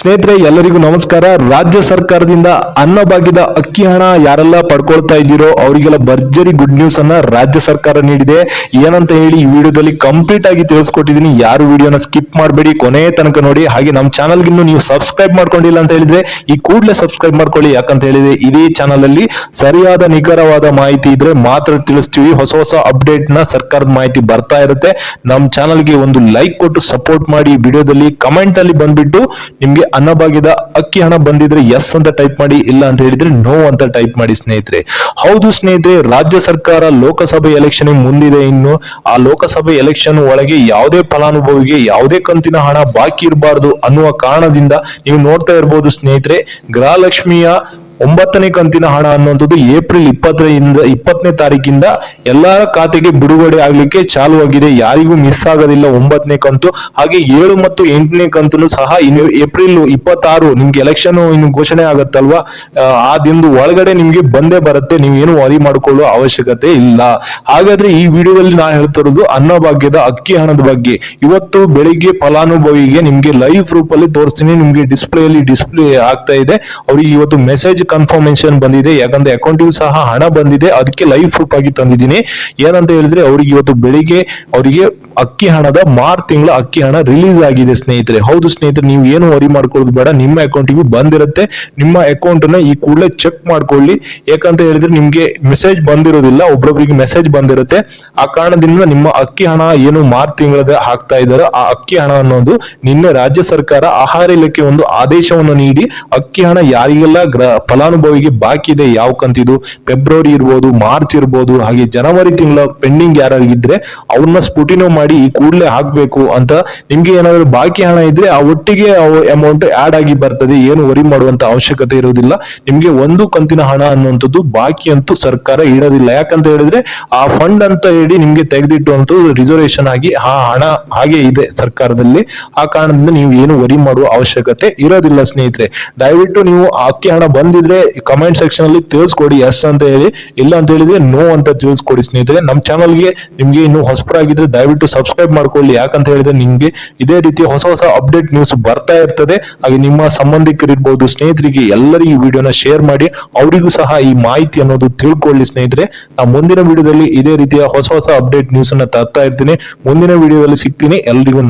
ಸ್ನೇಹಿತರೆ ಎಲ್ಲರಿಗೂ ನಮಸ್ಕಾರ. ರಾಜ್ಯ ಸರ್ಕಾರದಿಂದ ಅನ್ನಭಾಗ್ಯದ ಅಕ್ಕಿ ಹಣ ಯಾರೆಲ್ಲ ಪಡ್ಕೊಳ್ತಾ ಇದ್ದೀರೋ ಅವರಿಗೆಲ್ಲ ಭರ್ಜರಿ ಗುಡ್ ನ್ಯೂಸ್ ಅನ್ನ ರಾಜ್ಯ ಸರ್ಕಾರ ನೀಡಿದೆ. ಏನಂತ ಹೇಳಿ ಈ ವಿಡಿಯೋದಲ್ಲಿ ಕಂಪ್ಲೀಟ್ ಆಗಿ ತಿಳಿಸ್ಕೊಟ್ಟಿದ್ದೀನಿ. ಯಾರು ವಿಡಿಯೋನ ಸ್ಕಿಪ್ ಮಾಡಬೇಡಿ, ಕೊನೆ ತನಕ ನೋಡಿ. ಹಾಗೆ ನಮ್ಮ ಚಾನಲ್ಗೆ ಇನ್ನು ನೀವು ಸಬ್ಸ್ಕ್ರೈಬ್ ಮಾಡ್ಕೊಂಡಿಲ್ಲ ಅಂತ ಹೇಳಿದ್ರೆ ಈ ಕೂಡಲೇ ಸಬ್ಸ್ಕ್ರೈಬ್ ಮಾಡ್ಕೊಳ್ಳಿ. ಯಾಕಂತ ಹೇಳಿದ್ರೆ ಇದೇ ಚಾನಲ್ ಅಲ್ಲಿ ಸರಿಯಾದ ನಿಖರವಾದ ಮಾಹಿತಿ ಇದ್ರೆ ಮಾತ್ರ ತಿಳಿಸ್ತೀವಿ. ಹೊಸ ಹೊಸ ಅಪ್ಡೇಟ್ ನ ಸರ್ಕಾರದ ಮಾಹಿತಿ ಬರ್ತಾ ಇರುತ್ತೆ. ನಮ್ಮ ಚಾನಲ್ಗೆ ಒಂದು ಲೈಕ್ ಕೊಟ್ಟು ಸಪೋರ್ಟ್ ಮಾಡಿ. ವಿಡಿಯೋದಲ್ಲಿ ಕಮೆಂಟ್ ಅಲ್ಲಿ ಬಂದ್ಬಿಟ್ಟು ನಿಮ್ಗೆ ಅನ್ನಭಾಗ್ಯದ ಅಕ್ಕಿ ಹಣ ಬಂದಿದ್ರೆ ಎಸ್ ಅಂತ ಟೈಪ್ ಮಾಡಿ, ಇಲ್ಲ ಅಂತ ಹೇಳಿದ್ರೆ ನೋ ಅಂತ ಟೈಪ್ ಮಾಡಿ ಸ್ನೇಹಿತರೆ. ಹೌದು ಸ್ನೇಹಿತರೆ, ರಾಜ್ಯ ಸರ್ಕಾರ ಲೋಕಸಭೆ ಎಲೆಕ್ಷನ್ ಮುಂದಿದೆ. ಇನ್ನು ಆ ಲೋಕಸಭೆ ಎಲೆಕ್ಷನ್ ಒಳಗೆ ಯಾವುದೇ ಫಲಾನುಭವಿಗೆ ಯಾವುದೇ ಕಂತಿನ ಹಣ ಬಾಕಿ ಇರಬಾರದು ಅನ್ನುವ ಕಾರಣದಿಂದ ನೀವು ನೋಡ್ತಾ ಇರಬಹುದು ಸ್ನೇಹಿತರೆ, ಗೃಹಲಕ್ಷ್ಮಿಯ 9ನೇ ಕಂತಿನ ಹಣ ಅನ್ನುವಂಥದ್ದು ಏಪ್ರಿಲ್ 20ನೇ ತಾರೀಕಿಂದ ಎಲ್ಲಾ ಖಾತೆಗೆ ಬಿಡುಗಡೆ ಆಗ್ಲಿಕ್ಕೆ ಚಾಲು ಆಗಿದೆ. ಯಾರಿಗೂ ಮಿಸ್ ಆಗೋದಿಲ್ಲ 9ನೇ ಕಂತು. ಹಾಗೆ 7 ಮತ್ತು 8ನೇ ಕಂತು ಸಹ ಇನ್ನು ಏಪ್ರಿಲ್ 26 ನಿಮ್ಗೆ ಎಲೆಕ್ಷನ್ ಇನ್ನು ಘೋಷಣೆ ಆಗತ್ತಲ್ವಾ, ಆ ದಿನದ ಒಳಗಡೆ ನಿಮ್ಗೆ ಬಂದೇ ಬರುತ್ತೆ. ನೀವೇನು ವರಿ ಮಾಡ್ಕೊಳ್ಳೋ ಅವಶ್ಯಕತೆ ಇಲ್ಲ. ಹಾಗಾದ್ರೆ ಈ ವಿಡಿಯೋದಲ್ಲಿ ನಾ ಹೇಳ್ತಿರೋದು ಅನ್ನಭಾಗ್ಯದ ಅಕ್ಕಿ ಹಣದ ಬಗ್ಗೆ. ಇವತ್ತು ಬೆಳಿಗ್ಗೆ ಫಲಾನುಭವಿಗೆ ನಿಮ್ಗೆ ಲೈವ್ ಪ್ರೂಫ್ ಅಲ್ಲಿ ತೋರಿಸ್ತೀನಿ. ನಿಮ್ಗೆ ಡಿಸ್ಪ್ಲೇ ಆಗ್ತಾ ಇದೆ. ಅವ್ರಿಗೆ ಇವತ್ತು ಮೆಸೇಜ್ ಕನ್ಫರ್ಮೇಶನ್ ಬಂದಿದೆ. ಯಾಕಂದ್ರೆ ಅಕೌಂಟಿಗೂ ಸಹ ಹಣ ಬಂದಿದೆ, ಅದಕ್ಕೆ ಲೈವ್ ಪ್ರೂಫ್ ಆಗಿ ತಂದಿದ್ದೀನಿ. ಏನಂತ ಹೇಳಿದ್ರೆ ಅವ್ರಿಗೆ ಇವತ್ತು ಬೆಳಿಗ್ಗೆ ಅವರಿಗೆ ಅಕ್ಕಿ ಹಣದ ಮಾರ್ಚ್ ತಿಂಗಳ ಅಕ್ಕಿ ಹಣ ರಿಲೀಸ್ ಆಗಿದೆ ಸ್ನೇಹಿತರೆ. ಹೌದು ಸ್ನೇಹಿತರೆ, ನೀವು ಏನು ವರಿ ಮಾಡ್ಕೊಳ್ಳೋದು ಬೇಡ, ನಿಮ್ಮ ಅಕೌಂಟಿಗೂ ಬಂದಿರುತ್ತೆ. ನಿಮ್ಮ ಅಕೌಂಟ್ ನ ಈ ಕೂಡಲೇ ಚೆಕ್ ಮಾಡ್ಕೊಳ್ಳಿ. ಯಾಕಂತ ಹೇಳಿದ್ರೆ ನಿಮ್ಗೆ ಮೆಸೇಜ್ ಬಂದಿರೋದಿಲ್ಲ, ಒಬ್ಬೊಬ್ಬರಿಗೆ ಮೆಸೇಜ್ ಬಂದಿರುತ್ತೆ. ಆ ಕಾರಣದಿಂದ ನಿಮ್ಮ ಅಕ್ಕಿ ಹಣ ಏನು ಮಾರ್ಚ್ ತಿಂಗಳದ ಹಾಕ್ತಾ ಇದ್ದಾರೆ, ಆ ಅಕ್ಕಿ ಹಣ ಅನ್ನೋದು ನಿನ್ನೆ ರಾಜ್ಯ ಸರ್ಕಾರ ಆಹಾರ ಇಲಾಖೆ ಒಂದು ಆದೇಶವನ್ನು ನೀಡಿ ಅಕ್ಕಿ ಹಣ ಯಾರಿಗೆಲ್ಲ ಫಲಾನುಭವಿಗೆ ಬಾಕಿ ಇದೆ, ಯಾವ ಕಂತಿದು ಫೆಬ್ರವರಿ ಇರ್ಬೋದು, ಮಾರ್ಚ್ ಇರ್ಬೋದು, ಹಾಗೆ ಜನವರಿ ತಿಂಗಳ ಪೆಂಡಿಂಗ್ ಯಾರಿದ್ರೆ ಅವ್ರನ್ನ ಸ್ಫುಟಿನೋ ಮಾಡಿ ಈ ಕೂಡಲೇ ಹಾಕ್ಬೇಕು ಅಂತ. ನಿಮ್ಗೆ ಏನಾದ್ರು ಬಾಕಿ ಹಣ ಇದ್ರೆ ಆ ಒಟ್ಟಿಗೆ ಅಮೌಂಟ್ ಆಡ್ ಆಗಿ ಬರ್ತದೆ. ಏನು ವರಿ ಮಾಡುವಂತ ಅವಶ್ಯಕತೆ ಇರೋದಿಲ್ಲ. ನಿಮ್ಗೆ ಒಂದು ಕಂತಿನ ಹಣ ಅನ್ನುವಂಥದ್ದು ಬಾಕಿ ಅಂತೂ ಸರ್ಕಾರ ಇಡೋದಿಲ್ಲ. ಯಾಕಂತ ಹೇಳಿದ್ರೆ ಆ ಫಂಡ್ ಅಂತ ಹೇಳಿ ನಿಮ್ಗೆ ತೆಗೆದಿಟ್ಟು ಅಂತ ರಿಸರ್ವೇಶನ್ ಆಗಿ ಆ ಹಣ ಹಾಗೆ ಇದೆ ಸರ್ಕಾರದಲ್ಲಿ. ಆ ಕಾರಣದಿಂದ ನೀವು ಏನು ವರಿ ಮಾಡುವ ಅವಶ್ಯಕತೆ ಇರೋದಿಲ್ಲ ಸ್ನೇಹಿತರೆ. ದಯವಿಟ್ಟು ನೀವು ಅಕ್ಕಿ ಹಣ ಬಂದಿದ್ರೆ ಕಮೆಂಟ್ ಸೆಕ್ಷನ್ ಅಲ್ಲಿ ತಿಳಿಸ್ಕೊಡಿ ಎಸ್ ಅಂತ ಹೇಳಿ, ಇಲ್ಲ ಅಂತ ಹೇಳಿದ್ರೆ ನೋ ಅಂತ ತಿಳಿಸ್ಕೊಡಿ ಸ್ನೇಹಿತರೆ. ನಮ್ಮ ಚಾನಲ್ಗೆ ನಿಮ್ಗೆ ಇನ್ನು ಹೊಸಬರಾಗಿದ್ರೆ ದಯವಿಟ್ಟು ಸಬ್ಸ್ಕ್ರೈಬ್ ಮಾಡ್ಕೊಳ್ಳಿ. ಯಾಕಂತ ಹೇಳಿದ್ರೆ ನಿಮ್ಗೆ ಇದೇ ರೀತಿ ಹೊಸ ಹೊಸ ಅಪ್ಡೇಟ್ ನ್ಯೂಸ್ ಬರ್ತಾ ಇರ್ತದೆ. ಹಾಗೆ ನಿಮ್ಮ ಸಂಬಂಧಿಕರಿರ್ಬೋದು, ಸ್ನೇಹಿತರಿಗೆ ಎಲ್ಲರಿಗೂ ಈ ವಿಡಿಯೋನ ಶೇರ್ ಮಾಡಿ, ಅವರಿಗೂ ಸಹ ಈ ಮಾಹಿತಿ ಅನ್ನೋದು ತಿಳ್ಕೊಳ್ಳಿ ಸ್ನೇಹಿತರೆ. ನಾ ಮುಂದಿನ ವಿಡಿಯೋದಲ್ಲಿ ಇದೇ ರೀತಿಯ ಹೊಸ ಹೊಸ ಅಪ್ಡೇಟ್ ನ್ಯೂಸ್ ಅನ್ನ ತರ್ತಾ ಇರ್ತೀನಿ. ಮುಂದಿನ ವಿಡಿಯೋದಲ್ಲಿ ಸಿಗ್ತೀನಿ. ಎಲ್ರಿಗೂ